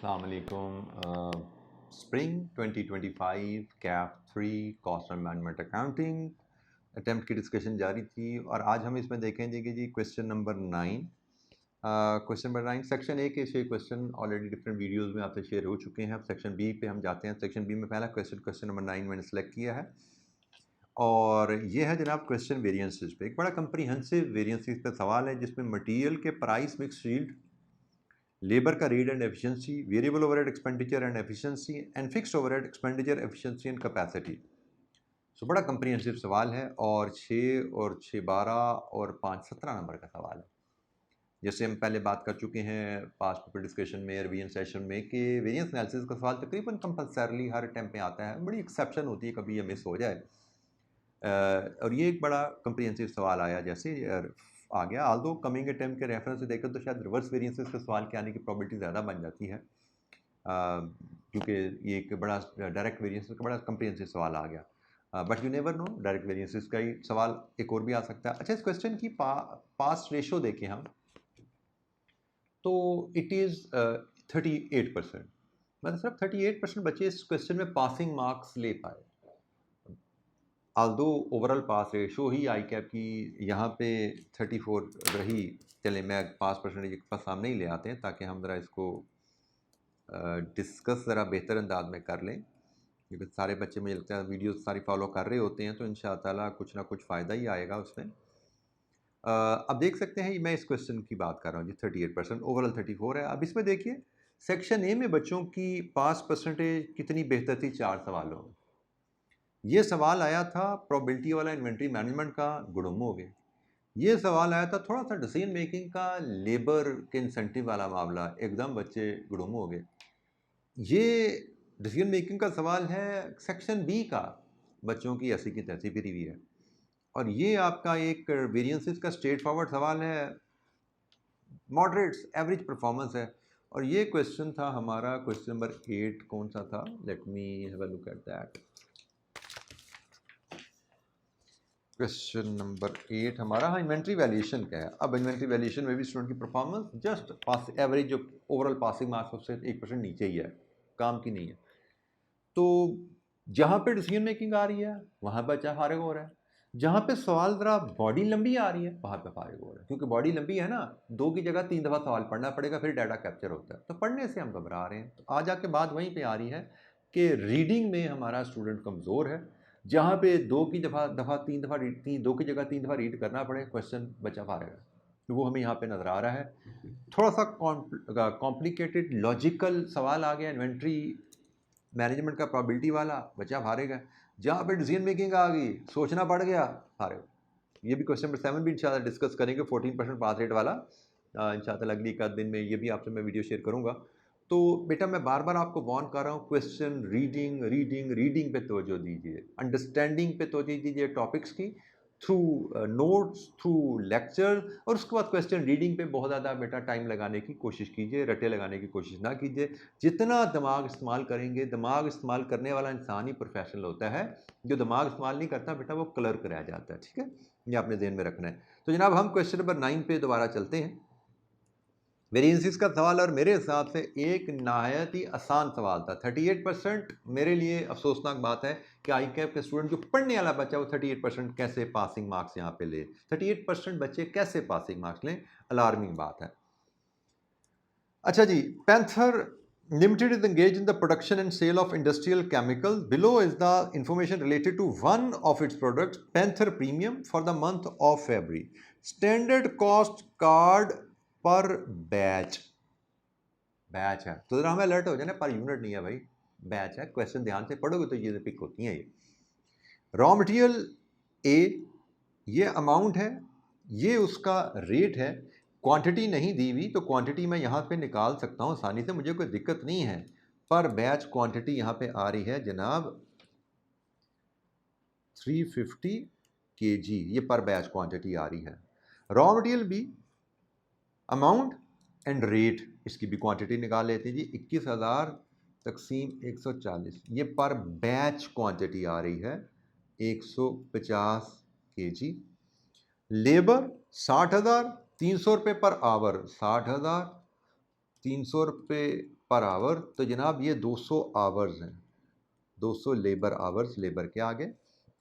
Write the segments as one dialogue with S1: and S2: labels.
S1: अस्सलाम वालेकुम। Spring 2025 cap 3 cost and management accounting attempt की डिस्कशन जारी थी और आज हम इसमें देखेंगे कि जी क्वेश्चन नंबर 9 सेक्शन ए के 6 क्वेश्चन ऑलरेडी डिफरेंट वीडियोस में आपसे शेयर हो चुके हैं। अब सेक्शन बी पे हम जाते हैं। सेक्शन बी में पहला क्वेश्चन नंबर 9 मैंने सेलेक्ट किया है और ये है जनाब क्वेश्चन वेरिएंसेस पे। एक बड़ा कंप्रीहेंसिव वेरिएंसेस का सवाल है जिसमें मटेरियल के प्राइस मिक्स शील्ड, लेबर का rate and efficiency, variable overhead expenditure and efficiency and fixed overhead expenditure efficiency and capacity. So बड़ा कंप्रीहेंसिव सवाल है और 6 और 6 12 और 5 17 नंबर का सवाल है। जैसे हम पहले बात कर चुके हैं पास्ट पेपर डिस्कशन में, रिवीजन सेशन में, कि वेरिएंस एनालिसिस का सवाल तकरीबन कंपलसरली हर अटेम्प्ट में आता है। बड़ी एक्सेप्शन होती है कभी ये मिस हो जाए। और ये एक बड़ा कंप्रीहेंसिव सवाल आया जैसे आ गया। आल्दो कमिंग अटेम्प्ट के रेफरेंस से देखें तो शायद रिवर्स वेरिएंसेस के सवाल के आने की प्रोबेबिलिटी ज़्यादा बन जाती है, क्योंकि ये एक बड़ा डायरेक्ट वेरिएंसेस का बड़ा कंप्रीहेंसिव सवाल आ गया। But you never know, direct variances का ही सवाल एक और भी आ सकता है। अच्छा, इस क्वेश्चन की पास रेशो देखें हम तो इट इज़ 38%। मतलब सिर्फ 38% बच्चे इस क्वेश्चन में पासिंग मार्क्स ले पाए। आल्दो ओवरऑल पास रेशो ही आई कैप की यहाँ पे 34 रही। चले मैं पास परसेंटेज के पास सामने ही ले आते हैं ताकि हम ज़रा इसको डिस्कस ज़रा बेहतर अंदाज में कर लें, क्योंकि सारे बच्चे मुझे लगता है वीडियोस सारी फॉलो कर रहे होते हैं तो इंशाअल्लाह कुछ ना कुछ फ़ायदा ही आएगा उसमें। अब देख सकते हैं मैं इस क्वेश्चन की बात कर रहा हूँ जी। 38% ओवरऑल 34 है। अब इसमें देखिए सेक्शन ए में बच्चों की पास परसेंटेज कितनी बेहतर थी 4 सवालों में। ये सवाल आया था प्रोबेबिलिटी वाला इन्वेंट्री मैनेजमेंट का, गुड़म हो गए। ये सवाल आया था थोड़ा सा डिसीजन मेकिंग का, लेबर के इंसेंटिव वाला मामला, एकदम बच्चे गुड़म हो गए। ये डिसीजन मेकिंग का सवाल है सेक्शन बी का, बच्चों की ऐसी की तैसी फिरी हुई है। और ये आपका एक वेरिएंसेस का स्ट्रेट फॉरवर्ड सवाल है, मॉडरेट्स एवरेज परफॉर्मेंस है। और ये क्वेश्चन था हमारा क्वेश्चन नंबर 8। कौन सा था? Let me have a look at that. Question number 8 हमारा, हाँ, इन्वेंट्री वैल्यूएशन का है। अब इन्वेंट्री वैल्यूएशन में भी स्टूडेंट की परफॉर्मेंस जस्ट पास एवरेज, जो ओवरऑल पासिंग मार्क्स उससे 1% नीचे ही है, काम की नहीं है। तो जहाँ पे डिसीजन मेकिंग आ रही है वहाँ पर बच्चा फारिग हो रहा है, जहाँ पे सवाल ज़रा बॉडी लंबी आ रही है वहाँ पे फारिग हो रहा है। क्योंकि बॉडी लंबी है ना, 2 की जगह 3 दफ़ा सवाल पढ़ना पड़ेगा, फिर डाटा कैप्चर होता है, तो पढ़ने से हम घबरा रहे हैं। तो आ जाके बात वहीं पे आ रही है कि रीडिंग में हमारा स्टूडेंट कमज़ोर है। जहाँ पे 2 की दफ़ा 3 दफ़ा रीड, 2 की जगह 3 दफ़ा रीड करना पड़े, क्वेश्चन बच्चा फारिग है। तो वो हमें यहाँ पे नज़र आ रहा है। थोड़ा सा कॉम्प्लिकेटेड लॉजिकल सवाल आ गया इन्वेंट्री मैनेजमेंट का, प्रोबेबिलिटी वाला, बच्चा फारिग है। जहाँ पे डिसीजन मेकिंग आ गई, सोचना पड़ गया, फारिग। ये भी क्वेश्चन नंबर 7 भी इंशाल्लाह डिस्कस करेंगे, 14% पास रेट वाला। इंशाल्लाह अगली एक आध दिन में ये भी आपसे मैं वीडियो शेयर करूँगा। तो बेटा मैं बार बार आपको वार्न कर रहा हूँ, क्वेश्चन रीडिंग रीडिंग रीडिंग पे तवज्जो दीजिए, अंडरस्टैंडिंग पे तवज्जो दीजिए टॉपिक्स की, थ्रू नोट्स, थ्रू लेक्चर, और उसके बाद क्वेश्चन रीडिंग पे बहुत ज़्यादा बेटा टाइम लगाने की कोशिश कीजिए, रटे लगाने की कोशिश ना कीजिए। जितना दिमाग इस्तेमाल करेंगे, दिमाग इस्तेमाल करने वाला इंसान ही प्रोफेशनल होता है। जो दिमाग इस्तेमाल नहीं करता बेटा वो क्लर्क रह जाता है। ठीक है, ये आपने ध्यान में रखना है। तो जनाब हम क्वेश्चन नंबर 9 पे दोबारा चलते हैं। वेरिएंसेस का सवाल, और मेरे हिसाब से एक नहायत ही आसान सवाल था। 38% मेरे लिए अफसोसनाक बात है कि आई कैप के स्टूडेंट जो पढ़ने वाला बच्चा, वो 38% कैसे पासिंग मार्क्स यहाँ पे ले। 38% बच्चे कैसे पासिंग मार्क्स लें, अलार्मिंग बात है। अच्छा जी, panther limited is engaged in the production and sale of industrial chemicals. Below is the information related to one of its products, Panther Premium, for the month of February. Standard cost card per batch, batch है तो जरा हमें alert हो जाए ना, per unit नहीं है भाई, बैच है। क्वेश्चन ध्यान से पढ़ोगे तो ये पिक होती हैं। ये रॉ मटेरियल ए, ये अमाउंट है, ये उसका रेट है। क्वांटिटी नहीं दी हुई तो क्वांटिटी मैं यहाँ पे निकाल सकता हूँ आसानी से, मुझे कोई दिक्कत नहीं है। पर बैच क्वांटिटी यहाँ पे आ रही है जनाब 350 kg, ये पर बैच क्वांटिटी आ रही है। Raw material B, amount and rate, इसकी भी क्वांटिटी निकाल लेते हैं जी। 21,000 तकसीम 140, ये पर बैच क्वांटिटी आ रही है 150 kg। लेबर 60,000, 300 रुपये पर आवर, 60,000, 300 रुपये पर आवर, तो जनाब ये 200 आवर्स हैं, 200 लेबर आवर्स लेबर के आगे।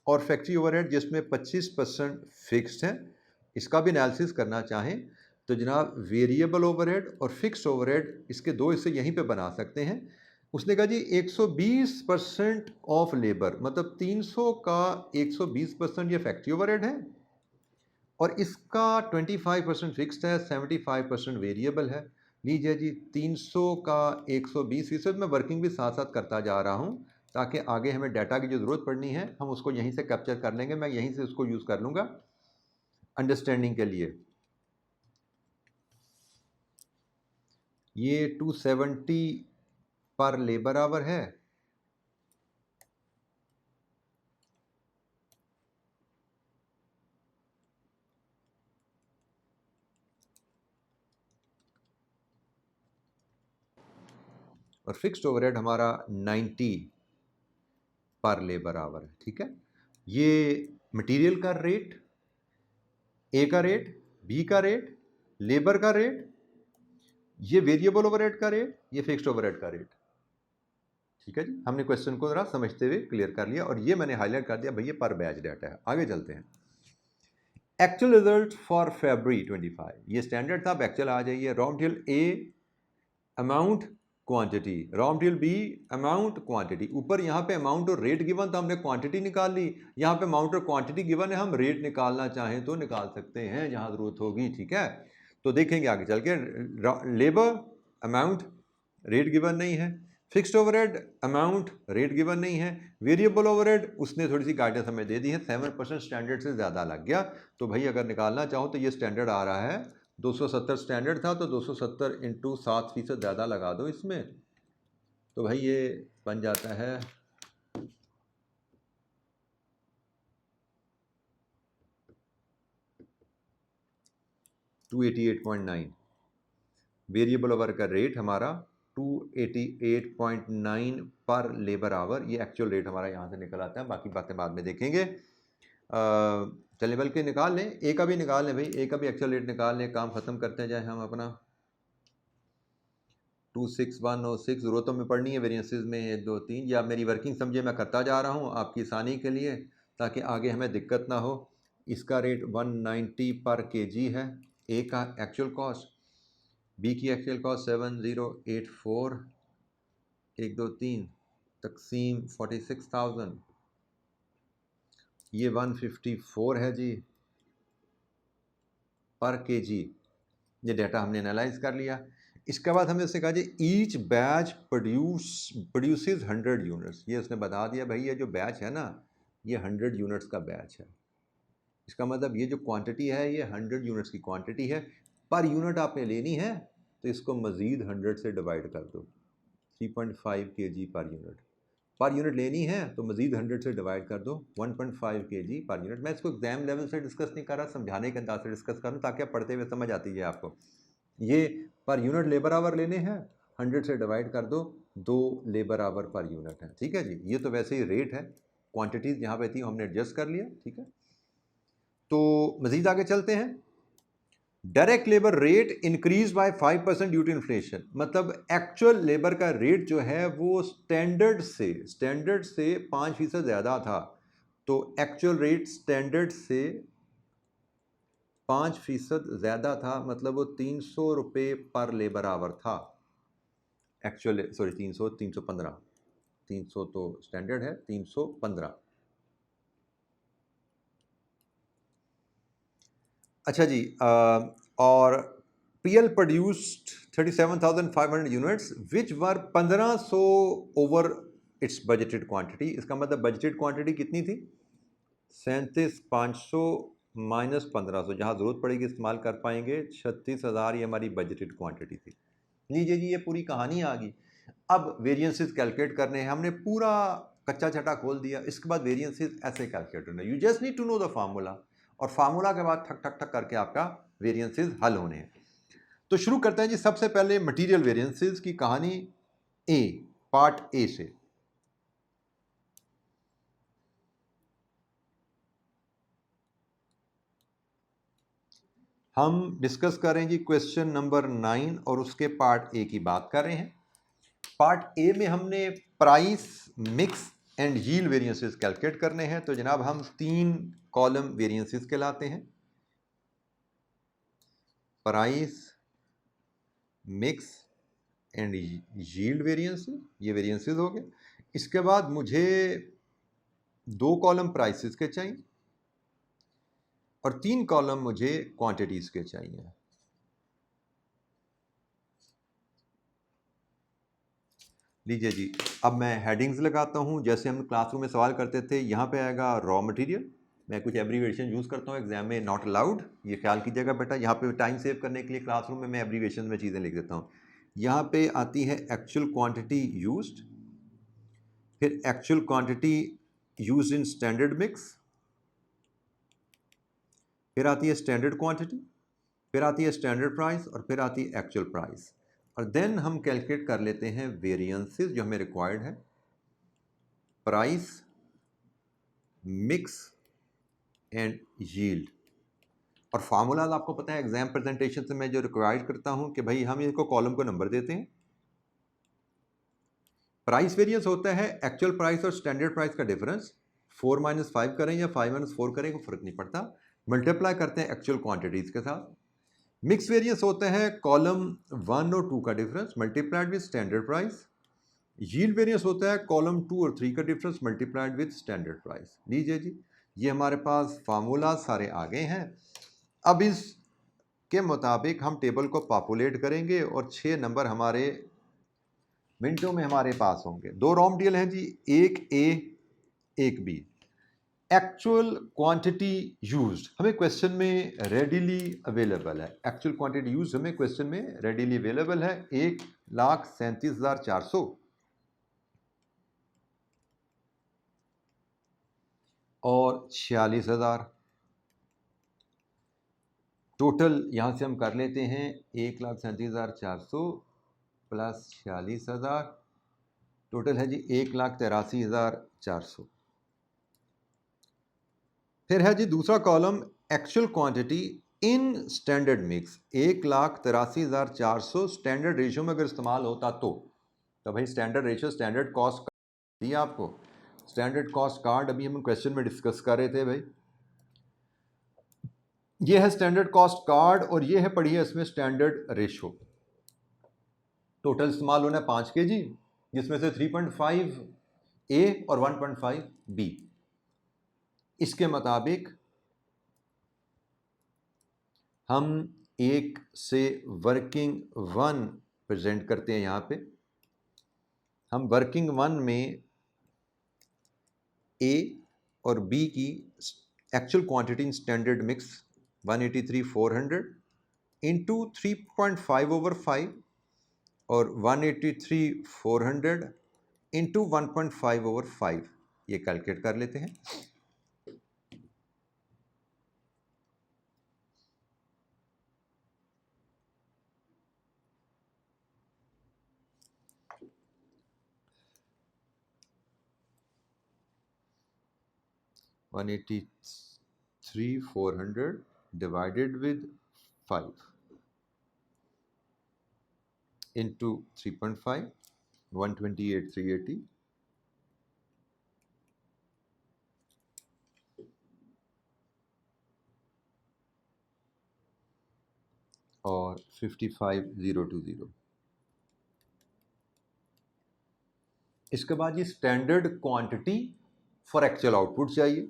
S1: और फैक्ट्री ओवरहेड जिसमें 25% फिक्स्ड है, इसका भी एनालिसिस करना चाहें तो जनाब वेरिएबल ओवरहेड और फिक्स्ड ओवरहेड इसके दो हिस्से यहीं पे बना सकते हैं। उसने कहा जी 120% ऑफ लेबर, मतलब 300 का 120% ये फैक्ट्री ओवरहेड है और इसका 25% फिक्स्ड है, 75% वेरिएबल है। लीजिए जी 300 का 120%, मैं वर्किंग भी साथ साथ करता जा रहा हूँ ताकि आगे हमें डाटा की जो ज़रूरत पड़नी है हम उसको यहीं से कैप्चर कर लेंगे, मैं यहीं से उसको यूज़ कर लूँगा अंडरस्टैंडिंग के लिए। ये 270 पर लेबर आवर है, और फिक्स्ड ओवरहेड हमारा 90 पर लेबर आवर है। ठीक है, ये मटेरियल का रेट, ए का रेट, बी का रेट, लेबर का रेट, ये वेरिएबल ओवरहेड का रेट, ये फिक्स्ड ओवरहेड का रेट। ठीक है जी, हमने क्वेश्चन को जरा समझते हुए क्लियर कर लिया और ये मैंने हाईलाइट कर दिया भैया पर बैच डाटा है। आगे चलते हैं। एक्चुअल रिजल्ट फॉर फरवरी 25, ये स्टैंडर्ड था, अब एक्चुअल आ जाइए। Raw material A amount quantity, raw material B amount quantity. ऊपर यहाँ पे अमाउंट और रेट गिवन था, हमने क्वांटिटी निकाल ली। यहाँ पे अमाउंट और क्वांटिटी गिवन है, हम रेट निकालना चाहें तो निकाल सकते हैं जहाँ ज़रूरत होगी। ठीक है, तो देखेंगे आगे चल के। लेबर अमाउंट, रेट गिवन नहीं है। Fixed overhead amount, rate given नहीं है। वेरिएबल ओवरहेड उसने थोड़ी सी गाइडेंस हमें दे दी है, 7% स्टैंडर्ड से ज़्यादा लग गया। तो भाई अगर निकालना चाहो तो ये स्टैंडर्ड आ रहा है 270 स्टैंडर्ड था, तो 270 इंटू 7% ज़्यादा लगा दो इसमें, तो भाई ये बन जाता है 288.9। वेरिएबल ओवर का रेट हमारा 288.9 पर लेबर आवर, ये एक्चुअल रेट हमारा यहाँ से निकल आता है। बाकी बातें बाद में देखेंगे। चलिए बल्कि निकाल लें, ए का भी निकाल लें भाई, ए का भी एक्चुअल रेट निकाल लें, काम ख़त्म करते हैं जाए हम अपना। 26106 ज़रूरतों में पढ़नी है, वेरिएंसेस में 1 2 3, या मेरी वर्किंग समझिए मैं करता जा रहा हूँ आपकी आसानी के लिए ताकि आगे हमें दिक्कत ना हो। इसका रेट 190 पर केजी है, ए का एक्चुअल कॉस्ट, बी की एक्चुअल कॉस्ट 7084 1 2 3 तकसीम 46,000, ये 154 है जी पर केजी। ये डाटा हमने एनालाइज कर लिया। इसके बाद हमने उससे कहा जी ईच बैच प्रोड्यूसेस 100 यूनिट्स, ये उसने बता दिया भाई ये जो बैच है ना ये 100 यूनिट्स का बैच है। इसका मतलब ये जो क्वांटिटी है ये 100 यूनिट्स की क्वांटिटी है। पर यूनिट आपने लेनी है तो इसको मज़ीद 100 से डिवाइड कर दो, 3.5 kg पर यूनिट लेनी है तो मज़ीद 100 से डिवाइड कर दो, 1.5 kg पर यूनिट। मैं इसको एग्जाम लेवल से डिस्कस नहीं कर रहा, समझाने के अंदाज से डिस्कस कर रहा हूँ ताकि आप पढ़ते हुए समझ आती है आपको। ये पर यूनिट लेबर आवर लेने हैं, 100 से डिवाइड कर दो, 2 लेबर आवर पर यूनिट है। ठीक है जी, ये तो वैसे ही रेट है, क्वांटिटीज़ यहाँ पे थी हमने एडजस्ट कर लिया। ठीक है, तो मज़ीद आगे चलते हैं। Direct labour rate increase by 5% due to inflation, मतलब एक्चुअल लेबर का रेट जो है वो स्टैंडर्ड से 5% ज़्यादा था। तो एक्चुअल रेट स्टैंडर्ड से 5% ज़्यादा था, मतलब वो 300 रुपये पर लेबर आवर था। एक्चुअल सॉरी 315, 300 तो स्टैंडर्ड है, 315। अच्छा जी, और PL produced 37,500 units which were 1500 over it's budgeted quantity. इसका मतलब बजटेड क्वांटिटी कितनी थी? 37,500 माइनस 1500, जहाँ ज़रूरत पड़ेगी इस्तेमाल कर पाएंगे। 36,000 ये हमारी बजटेड क्वांटिटी थी। लीजिए जी ये पूरी कहानी आ गई। अब वेरिएंसेस कैलकुलेट करने हैं, हमने पूरा कच्चा छटा खोल दिया। इसके बाद वेरिएंसेस ऐसे कैलकुलेट होने, you just need to know the formula, और फार्मूला के बाद ठक ठक ठक करके आपका वेरिएंसेस हल होने हैं। तो शुरू करते हैं जी सबसे पहले मटेरियल वेरिएंसेस की कहानी, ए पार्ट ए से। हम डिस्कस करें जी क्वेश्चन नंबर 9 और उसके पार्ट ए की बात कर रहे हैं। पार्ट ए में हमने price, mix and yield variances calculate करने हैं। तो जनाब हम 3 कॉलम वेरिएंसेस कहलाते हैं, price, mix and yield variances, ये वेरिएंसेस हो गए। इसके बाद मुझे 2 कॉलम प्राइसेस के चाहिए और 3 कॉलम मुझे क्वांटिटीज के चाहिए। लीजिए जी, अब मैं हेडिंग्स लगाता हूँ। जैसे हम क्लासरूम में सवाल करते थे, यहाँ पे आएगा रॉ मटेरियल। मैं कुछ एब्रीवेशन यूज़ करता हूँ एग्जाम में, नॉट अलाउड, ये ख्याल कीजिएगा बेटा। यहाँ पे टाइम सेव करने के लिए क्लासरूम में मैं एब्रीवेशन में चीज़ें लिख देता हूँ। यहाँ पे आती है एक्चुअल क्वांटिटी यूज्ड, फिर actual quantity used in standard mix, फिर आती है स्टैंडर्ड क्वांटिटी, फिर आती है स्टैंडर्ड प्राइस और फिर आती है एक्चुअल प्राइस। और देन हम कैलकुलेट कर लेते हैं वेरिएंसेस जो हमें रिक्वायर्ड है, प्राइस, मिक्स एंड यील्ड। और फार्मूलाज आपको पता है एग्जाम प्रेजेंटेशन से मैं जो रिक्वायर्ड करता हूं कि भाई हम इसको कॉलम को नंबर देते हैं। प्राइस वेरिएंस होता है एक्चुअल प्राइस और स्टैंडर्ड प्राइस का डिफरेंस। 4 - 5 करें या 5 - 4 करें, कोई फर्क नहीं पड़ता, मल्टीप्लाई करते हैं एक्चुअल क्वांटिटीज के साथ। मिक्स वेरिएंस होता है कॉलम 1 और 2 का difference multiplied with standard price. Yield variance होता है कॉलम 2 और 3 का difference multiplied with standard price. लीजिए जी, ये हमारे पास फार्मूला सारे आ गए हैं। अब इसके मुताबिक हम टेबल को पॉपुलेट करेंगे और 6 नंबर हमारे मिनटों में हमारे पास होंगे। 2 रॉ मटेरियल हैं जी, एक ए एक बी। एक्चुअल क्वांटिटी यूज्ड हमें क्वेश्चन में रेडीली अवेलेबल है। एक्चुअल क्वांटिटी यूज्ड हमें क्वेश्चन में रेडीली अवेलेबल है 1,37,400 और 46,000। टोटल यहाँ से हम कर लेते हैं 1,37,400 प्लस 46,000, टोटल है जी 1,83,400। फिर है जी दूसरा column actual quantity in standard mix, 1,83,400 standard ratio में अगर इस्तेमाल होता तो भाई स्टैंडर्ड रेशियो, स्टैंडर्ड कॉस्ट दिया आपको, स्टैंडर्ड कॉस्ट कार्ड अभी हम क्वेश्चन में डिस्कस कर रहे थे भाई। ये है स्टैंडर्ड कॉस्ट कार्ड और ये है पढ़िए इसमें स्टैंडर्ड रेशियो। टोटल इस्तेमाल होना है 5 kg, जिसमें से 3.5 ए और 1.5 बी। इसके मुताबिक हम एक से वर्किंग 1 प्रेजेंट करते हैं। यहाँ पे हम वर्किंग 1 में ए और बी की actual quantity in standard mix 183,400 into 3.5/5 और 183,400 इंटू 1.5/5 ये कैलकुलेट कर लेते हैं। वन 183,400 divided with 5 into 3.5, 128,380 और 55,020। इसके बाद ये standard quantity for actual output चाहिए।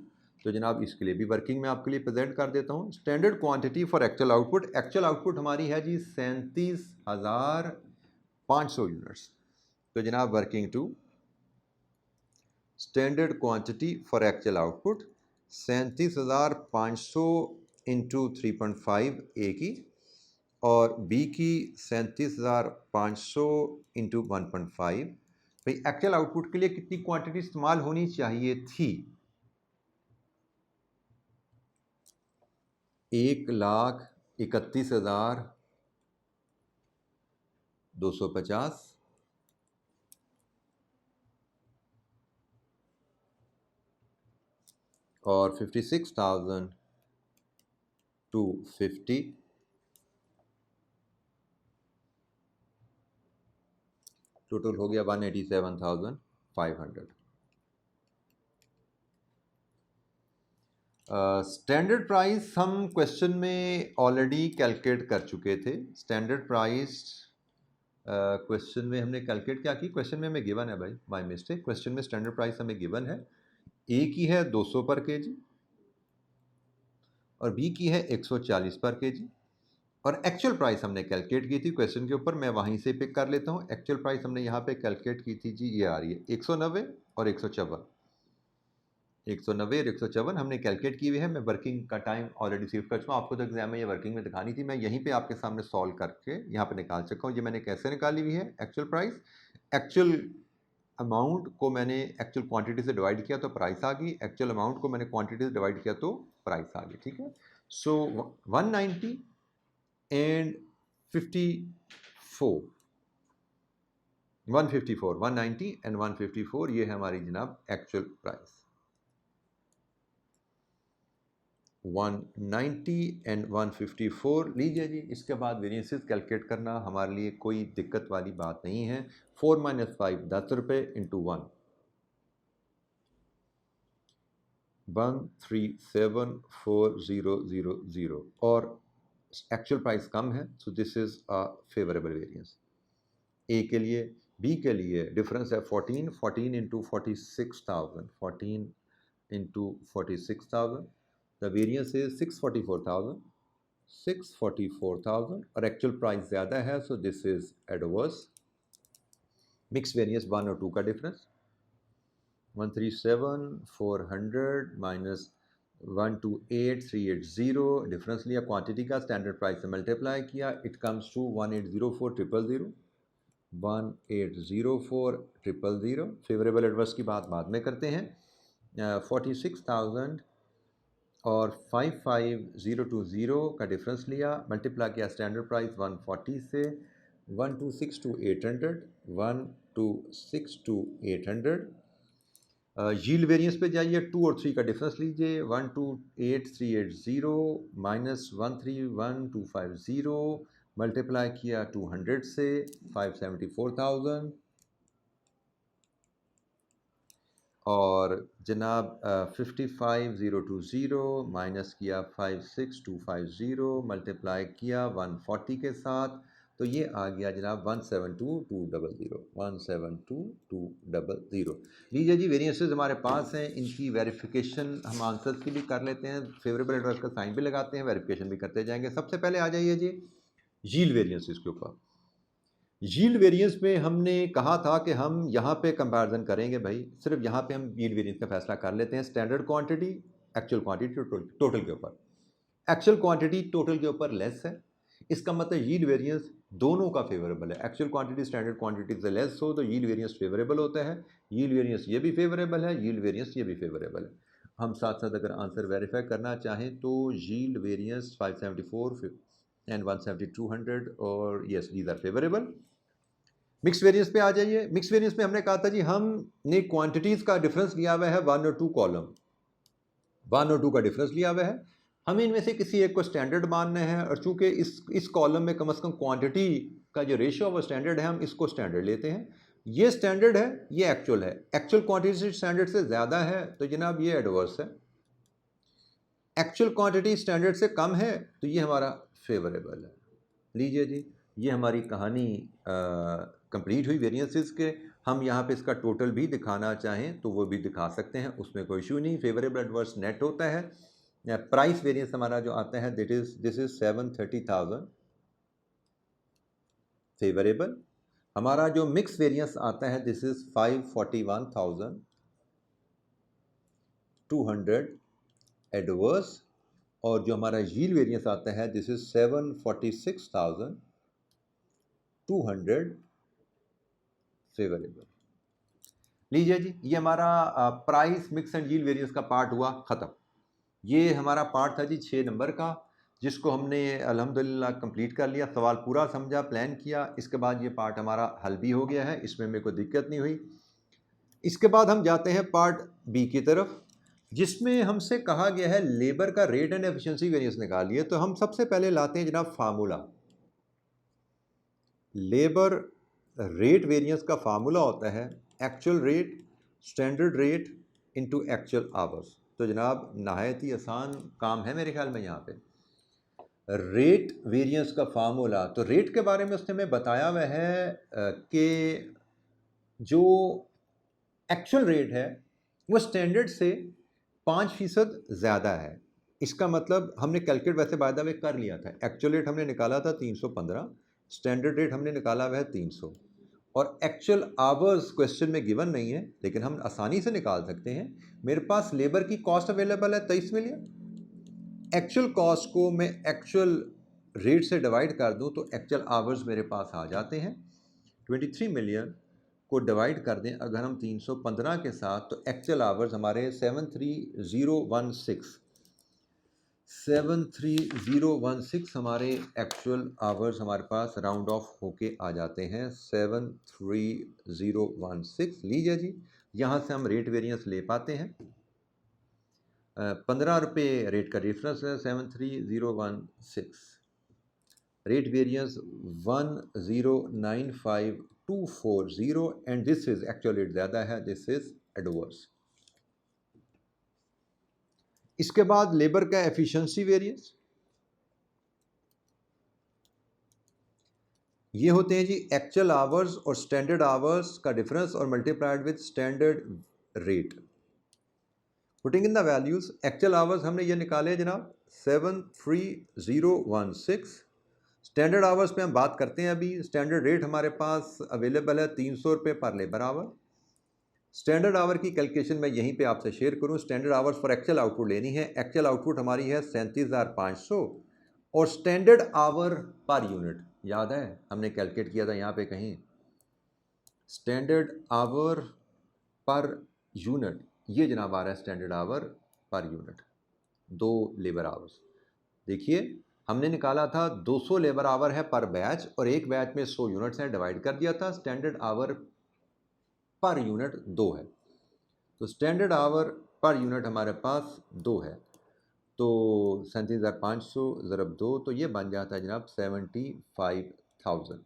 S1: तो जनाब इसके लिए भी वर्किंग में आपके लिए प्रेजेंट कर देता हूँ। Standard quantity for actual output, actual output हमारी है जी 37,500 यूनिट्स। तो जनाब working to standard quantity for actual output 37,500 into 3.5 A की और बी की 37,500 इंटू 1.5। भाई एक्चुअल आउटपुट के लिए कितनी क्वांटिटी इस्तेमाल होनी चाहिए थी? 1,31,250 और 56,250 टोटल हो गया 187,500। स्टैंडर्ड प्राइस हम क्वेश्चन में ऑलरेडी कैलकुलेट कर चुके थे। स्टैंडर्ड प्राइस क्वेश्चन में हमने कैलकुलेट क्या की, क्वेश्चन में हमें गिवन है भाई, माय मिस्टेक, क्वेश्चन में स्टैंडर्ड प्राइस हमें गिवन है, ए की है 200 पर केजी और बी की है 140 पर केजी, और एक्चुअल प्राइस हमने कैलकुलेट की थी क्वेश्चन के ऊपर, मैं वहीं से पिक कर लेता हूँ। एक्चुअल प्राइस हमने यहाँ पे कैलकुलेट की थी जी, ये आ रही है 190 और 154, 190 और 154 हमने कैलकुलेट की हुई है। मैं वर्किंग का टाइम ऑलरेडी सेव कर चुका हूँ, आपको तो एग्जाम में ये वर्किंग में दिखानी थी, मैं यहीं पे आपके सामने सॉल्व करके यहाँ पे निकाल चुका हूँ। ये मैंने कैसे निकाली हुई है एक्चुअल प्राइस, एक्चुअल अमाउंट को मैंने एक्चुअल क्वांटिटी से डिवाइड किया तो प्राइस आ गई, एक्चुअल अमाउंट को मैंने क्वांटिटी से डिवाइड किया तो प्राइस आ गई, ठीक है। सो 190 एंड 54, 154, 190 एंड 154, ये है हमारी जनाब एक्चुअल प्राइस। 190 एंड 154 लीजिए जी। इसके बाद वेरिएंसेस कैलकुलेट करना हमारे लिए कोई दिक्कत वाली बात नहीं है। 4 - 5 10 रुपये इंटू 1374000 और एक्चुअल प्राइस कम है, so this is a favourable variance. A के लिए, बी के लिए डिफरेंस है 14, 14 into 46,000, 14 into 46,000, the variance is 644,000, 644,000 और एक्चुअल प्राइस ज़्यादा है, so this is adverse. Mix variance 1 और 2 का डिफरेंस, 137,400 माइनस 128,380, डिफरेंस लिया क्वांटिटी का, स्टैंडर्ड प्राइस से मल्टीप्लाई किया, it comes to 1804000, 1804000। Favourable adverse की बात बाद में करते हैं। 46,000 और 55,020 का डिफरेंस लिया, मल्टीप्लाई किया स्टैंडर्ड प्राइस 140 से, 126,800, 126,800। यील्ड वेरिएंस पे जाइए, 2 और 3 का डिफरेंस लीजिए, 128,380 माइनस 131,250, मल्टीप्लाई किया 200 से, 574,000 और जनाब 55,020 माइनस किया 56,250, मल्टीप्लाई किया 140 के साथ, तो ये आ गया जनाब 172,200, 172,200। लीजिए जी, वेरिएंसेस हमारे पास हैं, इनकी वेरिफिकेशन हम आंसर्स की भी कर लेते हैं, फेवरेबल एडवर्स का साइन भी लगाते हैं, वेरिफिकेशन भी करते जाएंगे। सबसे पहले आ जाइए जी यील्ड वेरिएंसेस के ऊपर। यील्ड वेरिएंस में हमने कहा था कि हम यहाँ पे कंपैरिजन करेंगे भाई, सिर्फ यहाँ पे हम यील्ड वेरिएंस का फैसला कर लेते हैं standard quantity actual quantity total के ऊपर। एक्चुअल क्वांटिटी टोटल के ऊपर लेस है, इसका मतलब यील्ड वेरिएंस दोनों का फेवरेबल है। एक्चुअल क्वांटिटी स्टैंडर्ड क्वांटिटी से लेस हो तो यील्ड वेरिएंस फेवरेबल होता है, यील्ड वेरिएंस ये भी फेवरेबल है, यील्ड वेरिएंस ये भी फेवरेबल है। हम साथ साथ अगर आंसर वेरीफाई करना चाहें तो यील्ड वेरिएंस 574 एंड 17200 और yes these are favourable. Mix variance पे आ जाइए। मिक्स वेरिएंस में हमने कहा था जी हमने क्वांटिटीज का डिफरेंस लिया हुआ है 1 और 2 कॉलम, 1 और 2 का डिफरेंस लिया हुआ है, हमें इनमें से किसी एक को स्टैंडर्ड मानना है, और चूंकि इस कॉलम में कम से कम क्वांटिटी का जो रेशियो वो स्टैंडर्ड है, हम इसको स्टैंडर्ड लेते हैं। ये स्टैंडर्ड है, ये एक्चुअल है, एक्चुअल क्वांटिटी स्टैंडर्ड से ज़्यादा है तो जनाब ये एडवर्स है, एक्चुअल क्वांटिटी स्टैंडर्ड से कम है तो ये हमारा फेवरेबल है। लीजिए जी, ये हमारी कहानी कंप्लीट हुई वेरिएंसेस के। हम यहाँ पे इसका टोटल भी दिखाना चाहें तो वो भी दिखा सकते हैं, उसमें कोई इशू नहीं। फेवरेबल एडवर्स नेट होता है। प्राइस वेरिएंस हमारा जो आता है दिस इज 730,000 फेवरेबल। हमारा जो मिक्स वेरिएंस आता है दिस इज 541,200 एडवर्स, और जो हमारा यील्ड वेरिएंस आता है दिस इज 746,200 फेवरेबल। लीजिए जी, ये हमारा price mix and yield variance का पार्ट हुआ ख़त्म। ये हमारा पार्ट था जी 6 नंबर का, जिसको हमने अल्हम्दुलिल्लाह कंप्लीट कर लिया, सवाल पूरा समझा, प्लान किया। इसके बाद ये पार्ट हमारा हल भी हो गया है, इसमें मेरे को दिक्कत नहीं हुई। इसके बाद हम जाते हैं पार्ट बी की तरफ, जिसमें हमसे कहा गया है लेबर का रेट एंड एफिशिएंसी वेरिएंस निकालिए। तो हम सबसे पहले लाते हैं जनाब फार्मूला, लेबर रेट वेरिएंस का फार्मूला होता है actual rate standard rate into actual hours. तो जनाब नहायत ही आसान काम है मेरे ख्याल में यहाँ पे। रेट वेरिएंस का फार्मूला, तो रेट के बारे में उसने हमें बताया हुआ है कि जो एक्चुअल रेट है वो स्टैंडर्ड से 5% ज़्यादा है। इसका मतलब हमने कैलकुलेट वैसे बाय द वे कर लिया था। एक्चुअल रेट हमने निकाला था 315, स्टैंडर्ड रेट हमने निकाला हुआ है 300, और एक्चुअल आवर्स क्वेश्चन में गिवन नहीं है, लेकिन हम आसानी से निकाल सकते हैं। मेरे पास लेबर की कॉस्ट अवेलेबल है 23 मिलियन। एक्चुअल कॉस्ट को मैं एक्चुअल रेट से डिवाइड कर दूं तो एक्चुअल आवर्स मेरे पास आ जाते हैं। 23 मिलियन को डिवाइड कर दें अगर हम 315 के साथ, तो एक्चुअल आवर्स हमारे 73016 हमारे एक्चुअल आवर्स हमारे पास राउंड ऑफ होके आ जाते हैं 73016। लीजिए जी, यहाँ से हम रेट वेरिएंस ले पाते हैं। 15 रुपये रेट का डिफरेंस है, 73016। Rate variance 1095240 and this is actual rate ज़्यादा है, दिस इज एडवर्स। इसके बाद लेबर का एफिशिएंसी वेरिएंस, ये होते हैं जी एक्चुअल आवर्स और स्टैंडर्ड आवर्स का डिफरेंस और multiplied with standard rate. Putting in the values, actual hours हमने ये निकाले जनाब 73016। स्टैंडर्ड आवर्स पे हम बात करते हैं अभी। स्टैंडर्ड रेट हमारे पास अवेलेबल है 300 रुपये पर लेबर आवर। स्टैंडर्ड आवर की कैलकुलेशन मैं यहीं पे आपसे शेयर करूं। Standard hours for actual output लेनी है। एक्चुअल आउटपुट हमारी है 37,500 और स्टैंडर्ड आवर पर यूनिट, याद है हमने कैलकुलेट किया था यहाँ पे कहीं, स्टैंडर्ड आवर पर यूनिट, ये जनाब आ रहा है standard our per unit, 2 labour hours. देखिए हमने निकाला था 200 लेबर आवर है पर बैच और एक बैच में 100 यूनिट्स हैं, डिवाइड कर दिया था। स्टैंडर्ड आवर पर यूनिट 2 है, तो स्टैंडर्ड आवर पर यूनिट हमारे पास 2 है। तो 37,500 ज़रब 2, तो ये बन जाता है जनाब 75,000।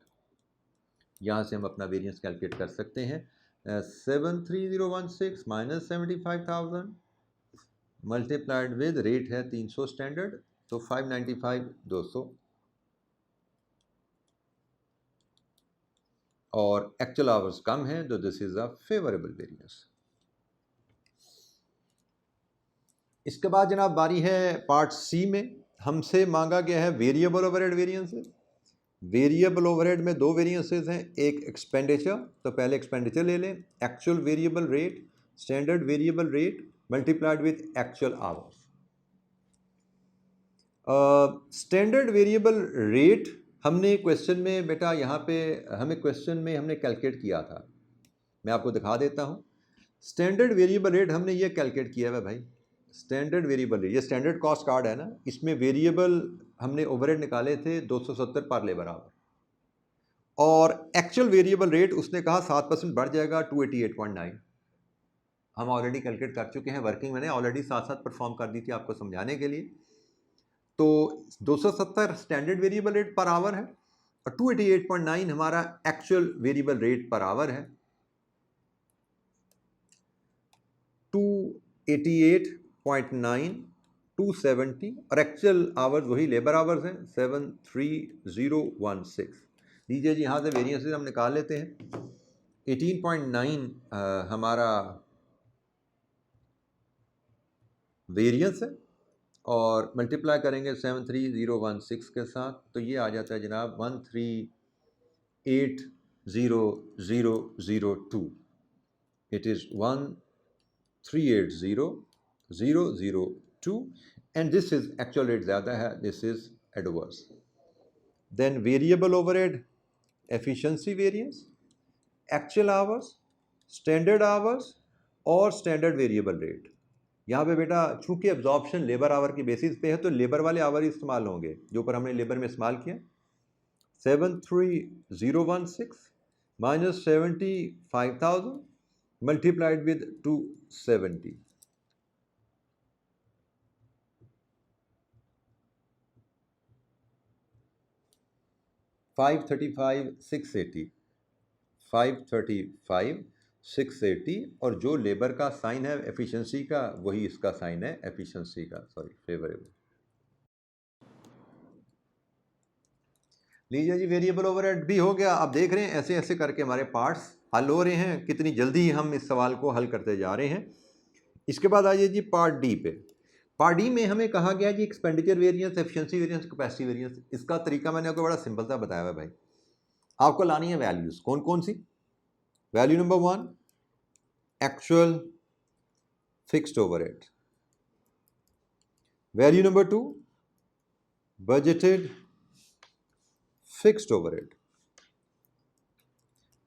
S1: यहाँ से हम अपना वेरिएंस कैलकुलेट कर सकते हैं। 73016 माइनस 75,000 मल्टीप्लाइड विद रेट है 300 स्टैंडर्ड, तो 595 200 और एक्चुअल आवर्स कम है, तो this is a favourable variance. इसके बाद जनाब बारी है पार्ट सी में। हमसे मांगा गया है variable overhead variances. Variable overhead में 2 वेरिएंसेस हैं, एक एक्सपेंडिचर, तो पहले एक्सपेंडिचर ले लें। Actual variable rate standard variable rate multiplied with actual hours. Standard variable rate हमने क्वेश्चन में बेटा यहाँ पे हमें क्वेश्चन में हमने कैलकुलेट किया था, मैं आपको दिखा देता हूँ। स्टैंडर्ड वेरिएबल रेट हमने ये कैलकुलेट किया है भाई। स्टैंडर्ड वेरिएबल रेट, ये स्टैंडर्ड कॉस्ट कार्ड है ना, इसमें वेरिएबल हमने ओवरहेड निकाले थे 270 पर लेबर आवर, और एक्चुअल वेरिएबल रेट उसने कहा 7% बढ़ जाएगा 288.9। हम ऑलरेडी कैलकुलेट कर चुके हैं, वर्किंग मैंने ऑलरेडी साथ साथ परफॉर्म कर दी थी आपको समझाने के लिए। तो 270 standard variable rate per hour है और 288.9 हमारा actual variable rate per hour है। 288.9 270 और एक्चुअल आवर्स वही लेबर आवर्स हैं 73016। लीजिए जी, यहाँ से वेरिएंसेस हम निकाल लेते हैं। 18.9 हमारा वेरिएंस है और मल्टीप्लाई करेंगे 73016 के साथ, तो ये आ जाता है जनाब 1380002। It is 1380002 and this is actual rate ज़्यादा है, this is adverse. Then variable overhead efficiency variance, actual hours, standard hours और स्टैंडर्ड वेरिएबल रेट। यहाँ पे बेटा चूंकि एब्जॉर्प्शन लेबर आवर की बेसिस पे है तो लेबर वाले आवर ही इस्तेमाल होंगे जो पर हमने लेबर में इस्तेमाल किया। 73016 माइनस 75,000 मल्टीप्लाइड विद 270। $535,680 535 680 और जो लेबर का साइन है एफिशिएंसी का वही इसका साइन है एफिशिएंसी का, सॉरी फेवरेबल। लीजिए जी वेरिएबल ओवरहेड भी हो गया। आप देख रहे हैं ऐसे ऐसे करके हमारे पार्ट्स हल हो रहे हैं, कितनी जल्दी हम इस सवाल को हल करते जा रहे हैं। इसके बाद आइए जी पार्ट डी पे। पार्ट डी में हमें कहा गया जी expenditure variance, efficiency variance, capacity variance. इसका तरीका मैंने आपको बड़ा सिंपल सा बताया हुआ है भाई। आपको लानी है वैल्यूज, कौन कौन सी? Value number 1 actual fixed overhead, value number 2 budgeted fixed overhead,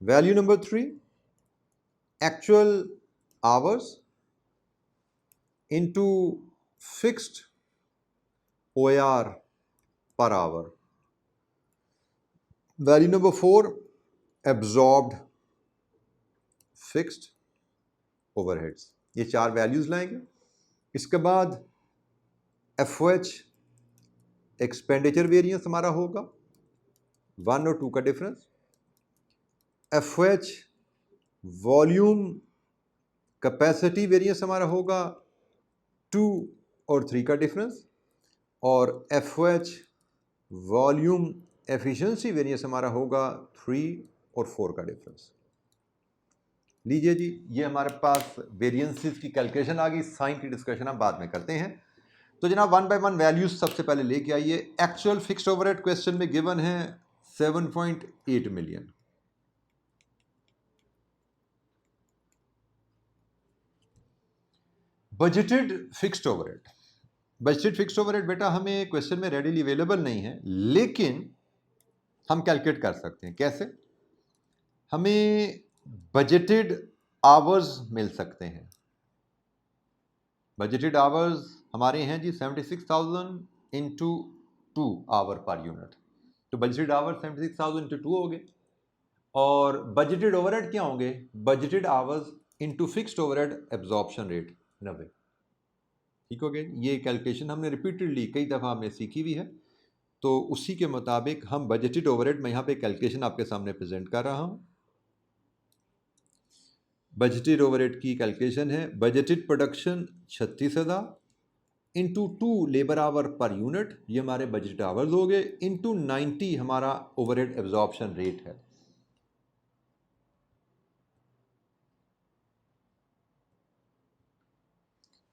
S1: value number 3 actual hours into fixed OAR per hour. Value number 4 absorbed fixed overheads. ये चार वैल्यूज लाएंगे। इसके बाद FOH एक्सपेंडिचर वेरिएंस हमारा होगा 1 और 2 का difference, FOH volume capacity variance हमारा होगा 2 और 3 का डिफरेंस, और FOH वॉल्यूम एफिशिएंसी वेरिएंस हमारा होगा 3 और 4 का डिफरेंस। लीजिए जी ये हमारे पास वेरिएंसेस की कैलकुलेशन आ गई। साइन की डिस्कशन हम बाद में करते हैं। तो जनाब 1 बाय 1 वैल्यूज सबसे पहले लेके आइए। एक्चुअल फिक्स्ड ओवरहेड क्वेश्चन में गिवन है 7.8 million. Budgeted fixed overhead, budgeted fixed overhead बेटा हमें क्वेश्चन में रेडीली अवेलेबल नहीं है, लेकिन हम कैलकुलेट कर सकते हैं। कैसे? हमें बजटेड आवर्स मिल सकते हैं। बजटेड आवर्स हमारे हैं जी 76,000 इंटू 2 आवर पर यूनिट। तो बजटेड आवर 76,000 इंटू 2 हो गए। और बजटेड ओवरहेड क्या होंगे? Budgeted hours into fixed overhead absorption rate 90। ठीक हो गया। ये कैलकुलेशन हमने रिपीटेडली कई दफ़ा हमने सीखी हुई है, तो उसी के मुताबिक हम बजटेड ओवरहेड में यहाँ पे कैलकुलेशन आपके सामने प्रेजेंट कर रहा हूँ। बजटेड ओवरहेड की कैलकुलेशन है budgeted production 36,000 into 2 labour our per unit, ये हमारे बजटेड आवर्स हो गए, इंटू 90 हमारा ओवरहेड एब्जॉर्प्शन रेट है।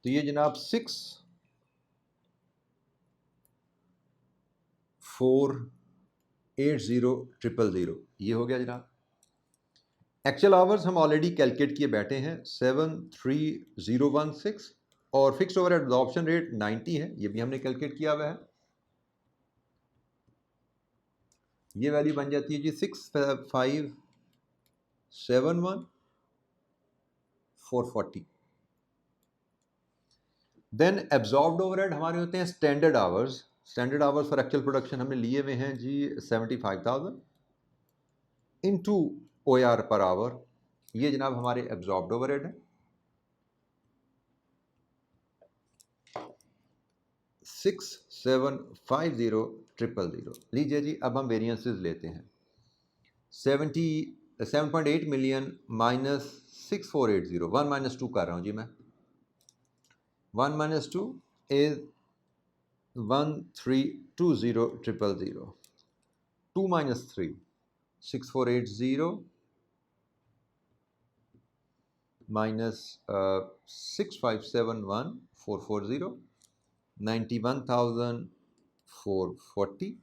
S1: तो ये जनाब 6,4,80,000 ये हो गया जनाब। एक्चुअल आवर्स हम ऑलरेडी कैलकुलेट किए बैठे हैं 7,3016, और फिक्स्ड ओवरहेड एब्जॉर्प्शन रेट 90 है, ये भी हमने कैलकुलेट किया हुआ है। ये वैल्यू बन जाती है जी 6,571,440। देन एब्जॉर्ब्ड ओवरहेड हमारे होते हैं standard hours. Standard hours for actual production हमने लिए हुए हैं जी 75,000 इंटू OAR पर आवर, ये जनाब हमारे एब्जॉर्ब्ड ओवरहेड है। 6,750,000। लीजिए जी अब हम वेरिएंसेस लेते हैं। 7.8 मिलियन माइनस 6,480, 1 माइनस 2 कर रहा हूँ जी मैं। 1 माइनस 2 इज 1,320,000। 2 माइनस 3 6,480 माइनस 6,571,440 91,440,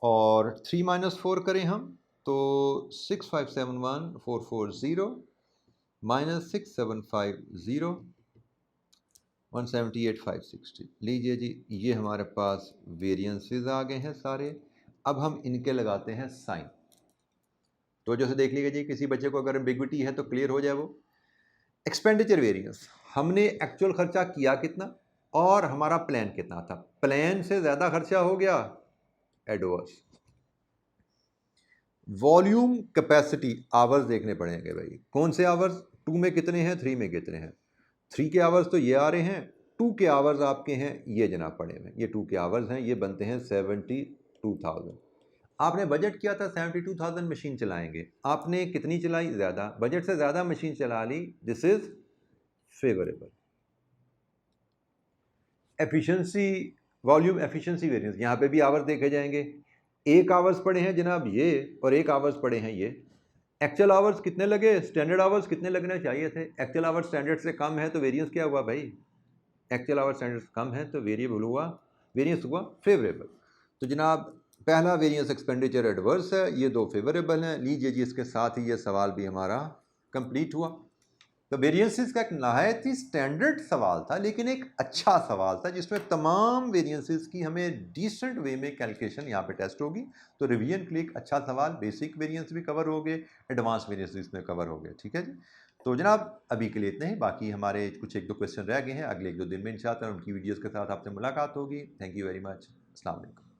S1: और 3 माइनस 4 करें हम तो 6,571,440 माइनस 6,750 178,560। लीजिए जी ये हमारे पास वेरिएंसेस आ गए हैं सारे। अब हम इनके लगाते हैं साइन। तो जैसे देख लीजिए जी किसी बच्चे को अगर एम्बिग्विटी है तो क्लियर हो जाए वो। एक्सपेंडिचर वेरिएंस, हमने एक्चुअल खर्चा किया कितना और हमारा प्लान कितना था। प्लान से ज़्यादा खर्चा हो गया, एडवर्स। वॉल्यूम कैपेसिटी आवर्स देखने पड़ेंगे भाई। कौन से आवर्स? 2 में कितने हैं, 3 में कितने हैं। 3 के आवर्स तो ये आ रहे हैं, 2 के आवर्स आपके हैं ये जनाब पड़े हुए हैं। ये 2 के आवर्स हैं, ये बनते हैं 72,000। आपने बजट किया था 72,000 मशीन चलाएंगे, आपने कितनी चलाई? ज़्यादा, बजट से ज़्यादा मशीन चला ली, this is favourable. Efficiency, volume efficiency variance, यहाँ पे भी आवर्स देखे जाएंगे। 1 आवर्स पड़े हैं जनाब ये, और 1 आवर्स पड़े हैं ये। एक्चुअल आवर्स कितने लगे? स्टैंडर्ड आवर्स कितने लगने चाहिए थे? एक्चुअल आवर्स स्टैंडर्ड से कम है तो वेरिएंस क्या हुआ भाई? एक्चुअल आवर्स स्टैंडर्ड से कम है तो वेरिएबल हुआ, वेरिएंस हुआ फेवरेबल। तो जनाब पहला वेरिएंस एक्सपेंडिचर एडवर्स है, ये 2 फेवरेबल हैं। लीजिए जी, इसके साथ ही ये सवाल भी हमारा कंप्लीट हुआ। तो वेरिएंसेस का एक नहायत ही स्टैंडर्ड सवाल था, लेकिन एक अच्छा सवाल था जिसमें तमाम वेरिएंसेस की हमें डिसेंट वे में कैलकुलेशन यहाँ पे टेस्ट होगी। तो रिवीजन के लिए एक अच्छा सवाल, बेसिक वेरिएंस भी कवर हो गए, एडवांस वेरिएंस इसमें कवर हो गए। ठीक है जी। तो जनाब अभी के लिए इतने ही, बाकी हमारे कुछ 1-2 क्वेश्चन रह गए हैं, अगले 1-2 दिन में इंशाअल्लाह उनकी वीडियोज़ के साथ आपसे मुलाकात होगी। Thank you very much. अस्सलाम वालेकुम।